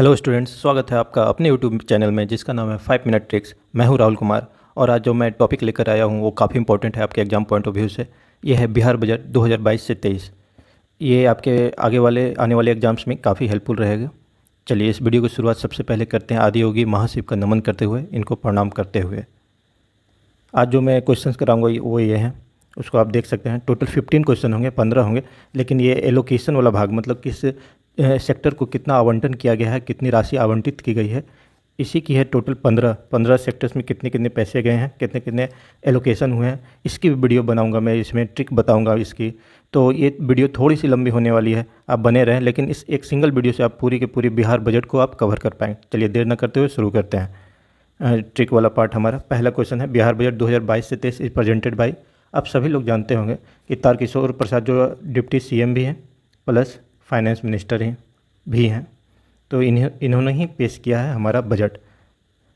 Hello students, स्वागत है आपका अपने यूट्यूब चैनल में जिसका नाम है 5 मिनट ट्रिक्स। मैं हूं राहुल कुमार और आज जो मैं टॉपिक लेकर आया हूं वो काफ़ी इंपॉर्टेंट है आपके एग्जाम पॉइंट ऑफ व्यू से। ये है बिहार बजट 2022 से 23। ये आपके आने वाले एग्जाम्स में काफ़ी हेल्पफुल रहेगा। चलिए इस वीडियो की शुरुआत सबसे पहले करते हैं आदियोगी महाशिव का नमन करते हुए, इनको प्रणाम करते हुए। आज जो मैं क्वेश्चंस कराऊंगा वो ये हैं, उसको आप देख सकते हैं। टोटल 15 क्वेश्चन होंगे, 15 होंगे, लेकिन ये एलोकेशन वाला भाग मतलब किस सेक्टर को कितना आवंटन किया गया है, कितनी राशि आवंटित की गई है, इसी की है। टोटल 15 सेक्टर्स में कितने कितने पैसे गए हैं, कितने कितने एलोकेशन हुए हैं, इसकी भी वीडियो बनाऊंगा मैं, इसमें ट्रिक बताऊंगा इसकी। तो ये वीडियो थोड़ी सी लंबी होने वाली है, आप बने रहें, लेकिन इस एक सिंगल वीडियो से आप पूरी के पूरी बिहार बजट को आप कवर कर पाएंगे। चलिए देर न करते हुए शुरू करते हैं ट्रिक वाला पार्ट। हमारा पहला क्वेश्चन है, बिहार बजट 2022 से 23 इज प्रेजेंटेड बाई। आप सभी लोग जानते होंगे कि तारकिशोर प्रसाद जो डिप्टी सीएम भी हैं प्लस फाइनेंस मिनिस्टर भी हैं, तो इन्होंने ही पेश किया है हमारा बजट।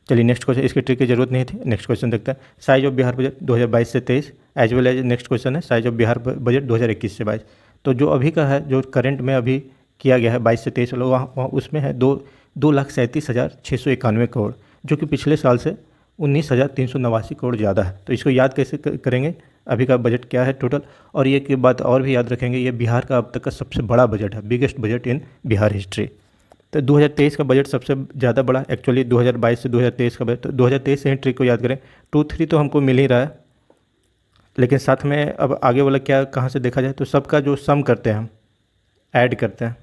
चलिए नेक्स्ट क्वेश्चन, इसकी ट्रिक की जरूरत नहीं थी। नेक्स्ट क्वेश्चन देखते हैं, साइज ऑफ बिहार बजट 2022 से 23 as well as. Next question है साइज ऑफ बिहार बजट 2021 से 22। तो जो अभी का है, जो करंट में अभी किया गया है 22 से 23 वाला, वहाँ उसमें है 2,37,691 करोड़, जो कि पिछले साल से 19,389 करोड़ ज़्यादा है। तो इसको याद कैसे करेंगे, अभी का बजट क्या है टोटल। और ये की बात और भी याद रखेंगे, ये बिहार का अब तक का सबसे बड़ा बजट है, biggest budget in Bihar history. तो 2023 का बजट सबसे ज़्यादा बड़ा, एक्चुअली 2022 से 2023 का बजट। तो 2023 से ही ट्रिक को याद करें। 2-3 तो हमको मिल ही रहा है, लेकिन साथ में अब आगे वाला क्या कहाँ से देखा जाए, तो सबका जो सम करते हैं हम, ऐड करते हैं,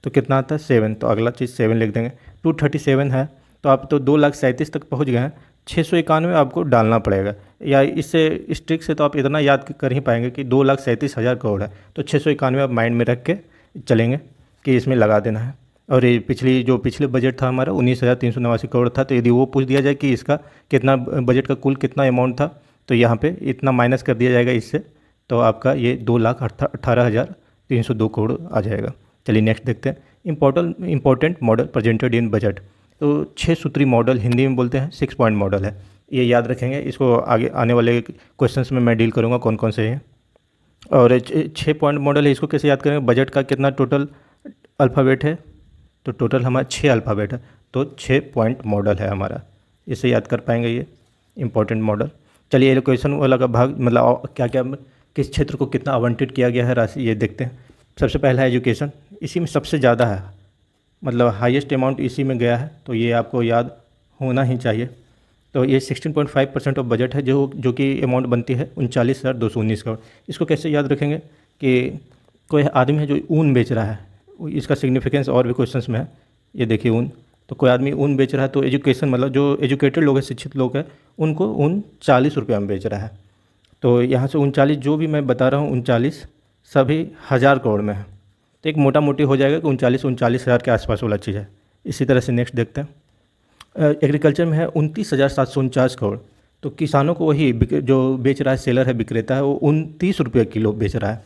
तो कितना आता है 7। तो अगला चीज़ 7 लिख देंगे। 237 है, तो आप तो 2,37,000 तक पहुँच गए हैं। 691 आपको डालना पड़ेगा, या इससे इस ट्रिक से तो आप इतना याद कर ही पाएंगे कि 2,37,000 करोड़ है, तो 691 आप माइंड में रख के चलेंगे कि इसमें लगा देना है। और ये पिछले बजट था हमारा 19,389 करोड़ था, तो यदि वो पूछ दिया जाए कि इसका कितना बजट का कुल कितना अमाउंट था, तो यहाँ पे इतना माइनस कर दिया जाएगा इससे, तो आपका ये 2,18,302 करोड़ आ जाएगा। चलिए नेक्स्ट देखते हैं, important model presented in budget. तो 6 सूत्री मॉडल हिंदी में बोलते हैं, 6 पॉइंट मॉडल है, ये याद रखेंगे। इसको आगे आने वाले क्वेश्चंस में मैं डील करूँगा कौन कौन से हैं। और 6 पॉइंट मॉडल है, इसको कैसे याद करेंगे। बजट का कितना टोटल अल्फ़ाबेट है, तो टोटल हमारा 6 अल्फ़ाबेट है, तो 6 पॉइंट मॉडल है हमारा, इसे याद कर पाएंगे ये इंपॉर्टेंट मॉडल। चलिए एलोकेशन वाला का भाग, मतलब क्या क्या किस क्षेत्र को कितना आवंटित किया गया है राशि, ये देखते हैं। सबसे पहला है एजुकेशन, इसी में सबसे ज़्यादा है, मतलब हाईएस्ट अमाउंट इसी में गया है, तो ये आपको याद होना ही चाहिए। तो ये 16.5% ऑफ बजट है, जो कि अमाउंट बनती है 39,219 करोड़। इसको कैसे याद रखेंगे कि कोई आदमी है जो ऊन बेच रहा है, इसका सिग्निफिकेंस और भी क्वेश्चंस में है। ये देखिए ऊन, तो कोई आदमी ऊन बेच रहा है, तो एजुकेशन मतलब जो एजुकेटेड लोग हैं, शिक्षित लोग हैं, उनको ऊन 40 रुपये में बेच रहा है। तो यहाँ से 39 जो भी मैं बता रहा हूँ 39 सभी 1,000 करोड़ में है, तो एक मोटा मोटी हो जाएगा कि 39,000 के आसपास वाला चीज़ है। इसी तरह से नेक्स्ट देखते हैं, एग्रीकल्चर में है 29,749 करोड़। तो किसानों को वही जो बेच रहा है, सेलर है, विक्रेता है, वो 29 रुपये किलो बेच रहा है।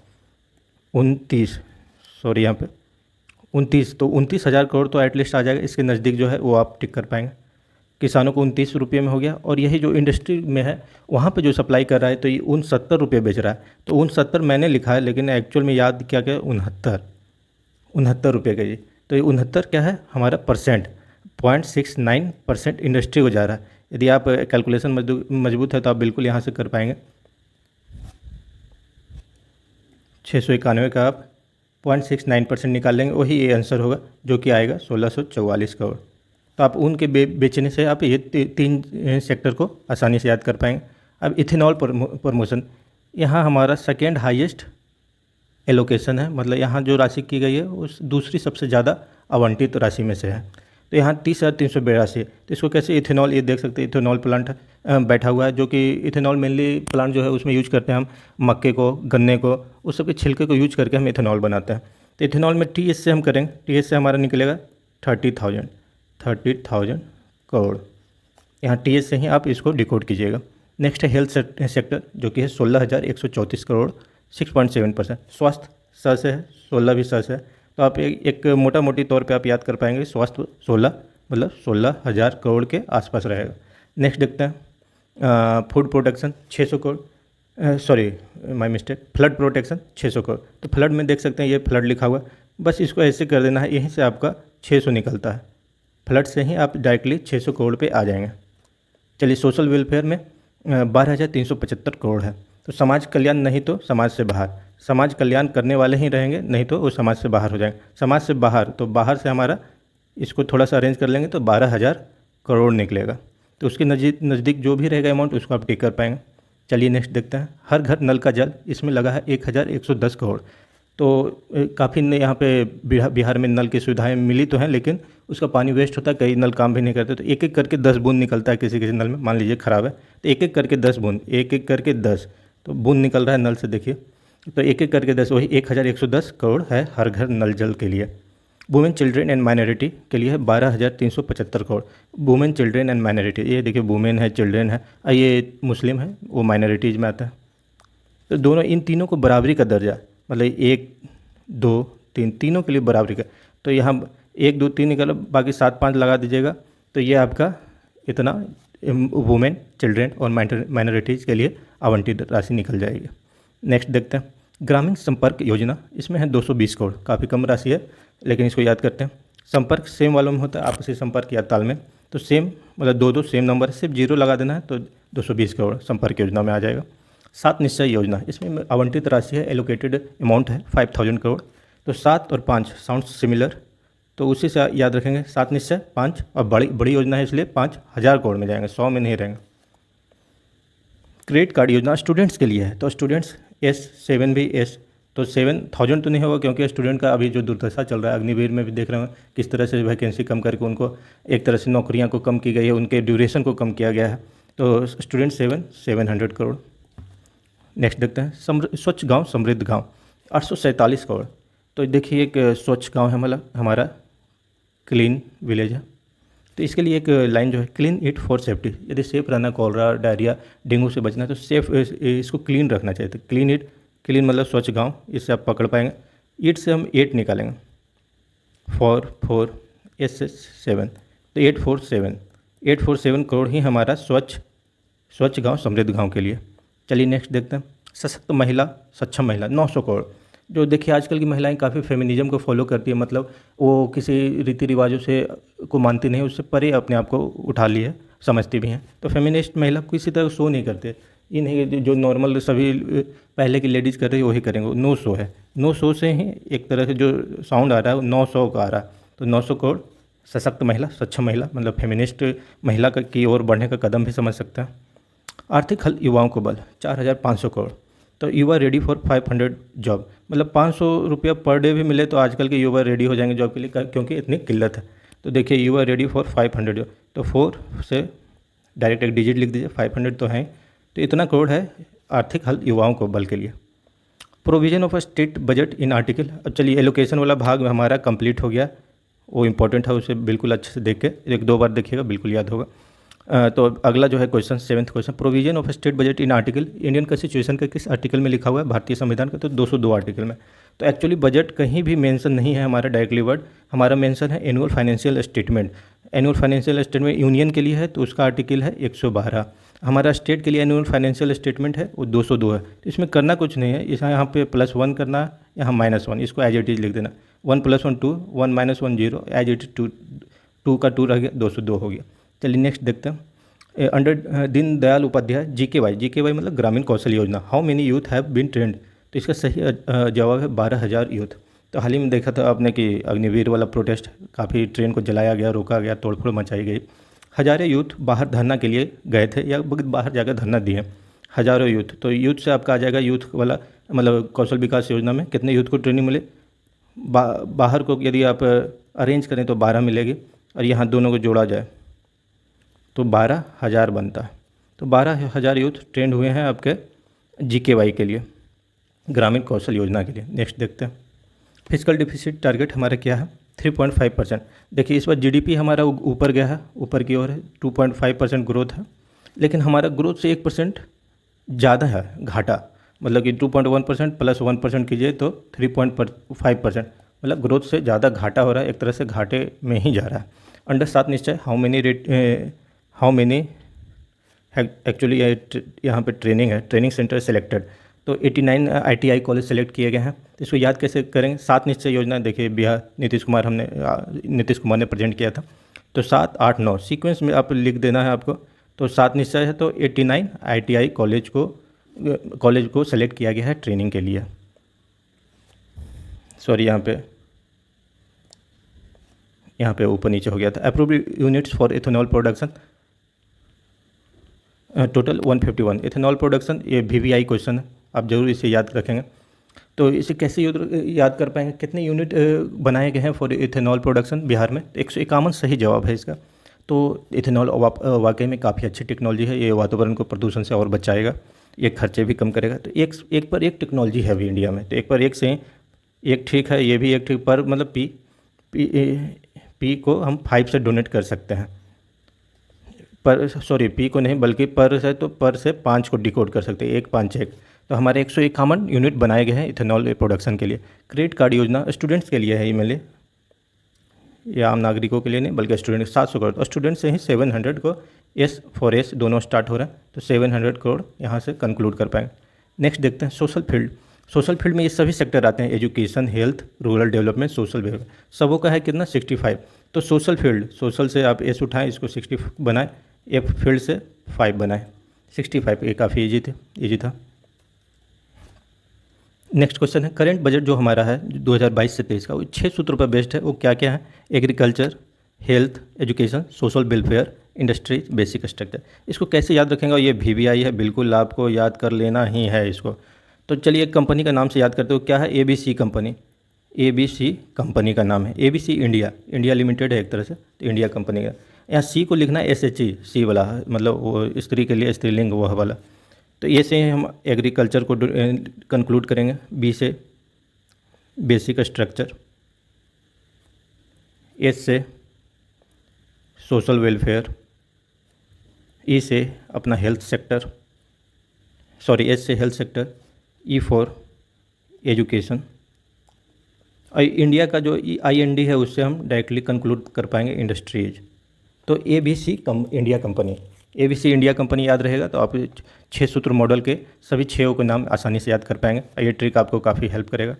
29 सॉरी यहाँ पे 29, तो 29,000 करोड़ तो एटलीस्ट आ जाएगा, इसके नज़दीक जो है वो आप टिक कर पाएंगे। किसानों को 29 रुपये में हो गया। और यही जो इंडस्ट्री में है वहाँ पे जो सप्लाई कर रहा है, तो ये 69 रुपये बेच रहा है। तो 69 मैंने लिखा है, लेकिन एक्चुअल में याद क्या क्या 69 रुपये का। ये तो ये 69 क्या है हमारा परसेंट, 0.69% इंडस्ट्री को जा रहा है। यदि आप कैलकुलेशन मजबूत है तो आप बिल्कुल यहाँ से कर पाएंगे। 691 का आप 0.69% निकाल लेंगे, वही ये आंसर होगा, जो कि आएगा 1,644 करोड़। तो आप ऊन के बेचने से आप ये 3 सेक्टर को आसानी से याद कर पाएंगे। अब इथेनॉल प्रमोशन, यहाँ हमारा सेकेंड हाईएस्ट एलोकेशन है, मतलब यहाँ जो राशि की गई है उस दूसरी सबसे ज़्यादा आवंटित राशि में से है। तो यहाँ 30,382। तो इसको कैसे, इथेनॉल, ये देख सकते हैं इथेनॉल प्लांट बैठा हुआ है, जो कि इथेनॉल मेनली प्लांट जो है उसमें यूज करते हैं हम मक्के को, गन्ने को, उस सब के छिलके को यूज करके हम इथेनॉल बनाते हैं। तो इथेनॉल में TS से हम करेंगे, TS से हमारा निकलेगा 30,000 करोड़। यहाँ TS से ही आप इसको डिकोड कीजिएगा। नेक्स्ट है हेल्थ सेक्टर, जो कि है 16,134 करोड़, 6.7%। स्वास्थ्य स से है, 16 भी स से है, तो आप एक मोटा मोटी तौर पे आप याद कर पाएंगे स्वास्थ्य 16, मतलब 16,000 करोड़ के आसपास रहेगा। नेक्स्ट देखते हैं food protection 600 crore, sorry my mistake, flood protection 600 crore. तो फ्लड में देख सकते हैं ये फ्लड लिखा हुआ है, बस इसको ऐसे कर देना है, यहीं से आपका 600 निकलता है। फ्लड से ही आप डायरेक्टली 600 करोड़ पे आ जाएंगे। चलिए सोशल वेलफेयर में 12,375 करोड़ है। तो समाज कल्याण नहीं तो समाज से बाहर, समाज कल्याण करने वाले ही रहेंगे, नहीं तो वो समाज से बाहर हो जाएंगे। समाज से बाहर तो बाहर से हमारा इसको थोड़ा सा अरेंज कर लेंगे तो 12,000 करोड़ निकलेगा। तो उसके नज़दीक जो भी रहेगा अमाउंट उसको आप टिक कर पाएंगे। चलिए नेक्स्ट देखते हैं। हर घर नल का जल, इसमें लगा है 1,110 करोड़। तो काफ़ी यहाँ पे बिहार में नल की सुविधाएं मिली तो हैं, लेकिन उसका पानी वेस्ट होता है, कई नल काम भी नहीं करते। तो एक एक करके 10 बूंद निकलता है किसी किसी नल में, मान लीजिए ख़राब है तो एक एक करके 10 बूंद, एक एक करके 10 तो बूंद निकल रहा है नल से, देखिए। तो एक एक करके 10, वही 1,110 करोड़ है हर घर नल जल के लिए। वुमेन चिल्ड्रेन एंड माइनॉरिटी के लिए है 12,375 crore. Women children and minority, ये देखिए वुमेन है, चिल्ड्रेन है, ये मुस्लिम है, वो माइनॉरिटीज़ में आता है। तो दोनों इन तीनों को बराबरी का दर्जा, मतलब 1 2 3 तीनों के लिए बराबरी का। तो यहाँ 1 2 3 निकला, बाकी 7 5 लगा दीजिएगा, तो ये आपका इतना वुमेन चिल्ड्रेन और माइनॉरिटीज़ के लिए आवंटित राशि निकल जाएगी। नेक्स्ट देखते हैं ग्रामीण संपर्क योजना, इसमें है 220 करोड़, काफ़ी कम राशि है, लेकिन इसको याद करते हैं। संपर्क सेम वालों में होता है, आपसी संपर्क या तालमेल, तो सेम मतलब दो सेम नंबर है, सिर्फ 0 लगा देना है तो 220 करोड़ संपर्क योजना में आ जाएगा। 7 निश्चय योजना, इसमें आवंटित राशि है, एलोकेटेड अमाउंट है 5,000 करोड़। तो 7 और 5 साउंड सिमिलर, तो उसी से याद रखेंगे 7 निश्चय 5, और बड़ी योजना है इसलिए 5,000 करोड़ में जाएंगे, 100 में नहीं रहेंगे। क्रेडिट कार्ड योजना स्टूडेंट्स के लिए है, तो स्टूडेंट्स S7 भी S, तो 7,000 तो नहीं होगा क्योंकि स्टूडेंट का अभी जो दुर्दशा चल रहा है, अग्निवीर में भी देख रहे हैं किस तरह से वैकेंसी कम करके उनको एक तरह से नौकरियां को कम की गई है, उनके ड्यूरेशन को कम किया गया है। तो स्टूडेंट 700 करोड़। नेक्स्ट देखते हैं स्वच्छ गांव समृद्ध गांव, 847 करोड़। तो देखिए एक स्वच्छ गांव है, मतलब हमारा क्लीन विलेज है, तो इसके लिए एक लाइन जो है क्लीन इट फॉर सेफ्टी, यदि सेफ रहना, कॉलरा डायरिया डेंगू से बचना है तो सेफ इसको क्लीन रखना चाहिए। तो क्लीन इट, क्लीन मतलब स्वच्छ गांव, इससे आप पकड़ पाएंगे। ईट से हम 8 निकालेंगे, 4 7, तो 847 करोड़ ही हमारा स्वच्छ गांव समृद्ध गांव के लिए। चलिए नेक्स्ट देखते हैं सशक्त महिला सक्षम महिला, 900 करोड़। जो देखिए आजकल की महिलाएं काफ़ी फेमिनिज्म को फॉलो करती है, मतलब वो किसी रीति रिवाजों से को मानती नहीं, उससे परे अपने आप को उठा ली है, समझती भी हैं। तो फेमिनिस्ट महिला किसी तरह शो नहीं करते, ये नहीं जो नॉर्मल सभी पहले की लेडीज़ कर रही है वही करेंगे, नो शो है। नो शो से ही एक तरह से जो साउंड आ रहा है वो 900 का आ रहा है। तो 900 करोड़ सशक्त महिला सक्षम महिला, मतलब फेमिनिस्ट महिला की ओर बढ़ने का कदम भी समझ सकते हैं। आर्थिक हल युवाओं को बल, 4,500 करोड़। तो युवा रेडी फॉर 500 जॉब, मतलब 500 रुपया पर डे भी मिले तो आजकल के युवा रेडी हो जाएंगे जॉब के लिए, क्योंकि इतनी किल्लत है। तो देखिए युवा रेडी फॉर 500 जॉब, तो 4 से डायरेक्ट एक डिजिट लिख दीजिए, 500 तो हैं, तो इतना करोड़ है आर्थिक हल युवाओं को बल के लिए। Provision of state budget in article, अब चलिए एलोकेशन वाला भाग हमारा कंप्लीट हो गया, वो इंपॉर्टेंट है, उसे बिल्कुल अच्छे से देख के 1 2 बार देखिएगा, बिल्कुल याद होगा। तो अगला जो है question 7th question, provision of state budget in article, Indian constitution के किस आर्टिकल में लिखा हुआ है, भारतीय संविधान का, तो 202 आर्टिकल में। तो एक्चुअली बजट कहीं भी मेंशन नहीं है हमारा डायरेक्टली वर्ड, हमारा मेंशन है annual financial statement. Annual financial statement union के लिए है तो उसका आर्टिकल है 112। हमारा स्टेट के लिए एनुअल फाइनेंशियल स्टेटमेंट है वो 202 है। तो इसमें करना कुछ नहीं है, इस यहाँ पे +1 करना, यहाँ -1, इसको एज इट इज लिख देना, 1 + 1 2, 1 - 1 0, एज इट इज 2 का 2 रह गया, 202 हो गया। चलिए नेक्स्ट देखते हैं अंडर दीनदयाल उपाध्याय GKY मतलब ग्रामीण कौशल योजना, how many youth have been trained, तो इसका सही जवाब है 12,000 यूथ। तो हाल ही में देखा था आपने कि अग्निवीर वाला प्रोटेस्ट, काफ़ी ट्रेन को जलाया गया, रोका गया, तोड़फोड़ मचाई गई, हज़ारों यूथ बाहर धरना के लिए गए थे या बाहर जाकर धरना दिए, हज़ारों यूथ। तो यूथ से आपका आ जाएगा यूथ वाला, मतलब कौशल विकास योजना में कितने यूथ को ट्रेनिंग मिले, बाहर को यदि आप अरेंज करें तो 12 मिलेगी, और यहाँ दोनों को जोड़ा जाए तो 12,000 बनता है। तो 12,000 यूथ ट्रेंड हुए हैं आपके GKY के लिए, ग्रामीण कौशल योजना के लिए। नेक्स्ट देखते हैं फिजिकल डिफिसिट टारगेट हमारा क्या है, 3.5%। देखिए इस बार GDP हमारा ऊपर गया है, ऊपर की ओर है, 2.5% ग्रोथ है, लेकिन हमारा ग्रोथ से 1% ज़्यादा है घाटा, मतलब कि 2.1% + 1% कीजिए तो 3.5%, मतलब ग्रोथ से ज़्यादा घाटा हो रहा है, एक तरह से घाटे में ही जा रहा है। अंडर 7 निश्चय हाउ मेनी एक्चुअली यहाँ पे ट्रेनिंग है, ट्रेनिंग सेंटर सेलेक्टेड, तो 89 ITI कॉलेज सेलेक्ट किए गए हैं। तो इसको याद कैसे करेंगे? 7 निश्चय योजना देखिए बिहार नीतीश कुमार ने प्रेजेंट किया था। तो 7, 8, 9 सीक्वेंस में आप लिख देना है आपको। तो 7 निश्चय है, तो 89 ITI कॉलेज को सेलेक्ट किया गया है ट्रेनिंग के लिए। सॉरी, यहाँ पे ऊपर नीचे हो गया था। Approved units for ethanol production total 151। Ethanol production ये VVI क्वेश्चन है, आप जरूर इसे याद रखेंगे। तो इसे कैसे याद कर पाएंगे? कितने यूनिट बनाए गए हैं फॉर इथेनॉल प्रोडक्शन बिहार में? 151 सही जवाब है इसका। तो इथेनॉल वाकई में काफ़ी अच्छी टेक्नोलॉजी है, ये वातावरण को प्रदूषण से और बचाएगा, ये खर्चे भी कम करेगा। तो एक पर एक टेक्नोलॉजी है अभी इंडिया में, तो एक पर एक से एक ठीक है, ये भी एक ठीक पर मतलब पी को हम 5 से डोनेट कर सकते हैं। पी को नहीं बल्कि पर है, तो पर से 5 को डिकोड कर सकते हैं, 1, 5, 1। तो हमारे 151 यूनिट बनाए गए हैं इथेनॉल प्रोडक्शन के लिए। क्रेडिट कार्ड योजना स्टूडेंट्स के लिए है, ये मेरे या आम नागरिकों के लिए नहीं बल्कि स्टूडेंट 700 करोड़। तो स्टूडेंट से ही 700 को S दोनों स्टार्ट हो रहा है, तो 700 करोड़ यहाँ से कंक्लूड कर पाएंगे। नेक्स्ट देखते हैं सोशल फील्ड। सोशल फील्ड में ये सभी सेक्टर आते हैं, education, health, rural development, social welfare, सबों का है कितना? 65। तो सोशल फील्ड, सोशल से आप S उठाएं, इसको 60 बनाएं, F फील्ड से 5 बनाएं, 65। ये काफ़ी ईजी था। नेक्स्ट क्वेश्चन है करंट बजट जो हमारा है 2022 से 23 का, वो 6 सूत्रों पर बेस्ड है। वो क्या क्या है? Agriculture, health, education, social welfare, industry, basic structure. इसको कैसे याद रखेंगे? ये VVI है, बिल्कुल आपको याद कर लेना ही है इसको। तो चलिए एक कंपनी का नाम से याद करते हो, क्या है? ABC company. ABC कंपनी का नाम है, ABC इंडिया लिमिटेड है एक तरह से, तो इंडिया कंपनी का। यहाँ C को लिखना है SHE, C वाला, मतलब वो स्त्री के लिए स्त्रीलिंग वह वाला। तो ये से हम एग्रीकल्चर को कंक्लूड करेंगे। B से बेसिक स्ट्रक्चर, S से सोशल वेलफेयर, E से अपना हेल्थ सेक्टर, S से health sector, E for education. और इंडिया का जो IND है उससे हम डायरेक्टली कंक्लूड कर पाएंगे इंडस्ट्रीज। तो ABC India company, ABC India company याद रहेगा तो आप 6 सूत्र मॉडल के सभी 6 के नाम आसानी से याद कर पाएंगे। ये ट्रिक आपको काफ़ी हेल्प करेगा।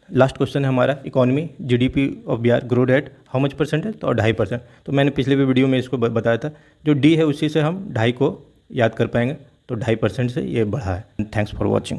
लास्ट क्वेश्चन है हमारा economy, GDP of Bihar growed at how much %? तो 2.5%। तो मैंने पिछले भी वीडियो में इसको बताया था, जो D है उसी से हम 2.5 को याद कर पाएंगे, तो 2.5% से ये बढ़ा है। Thanks for watching.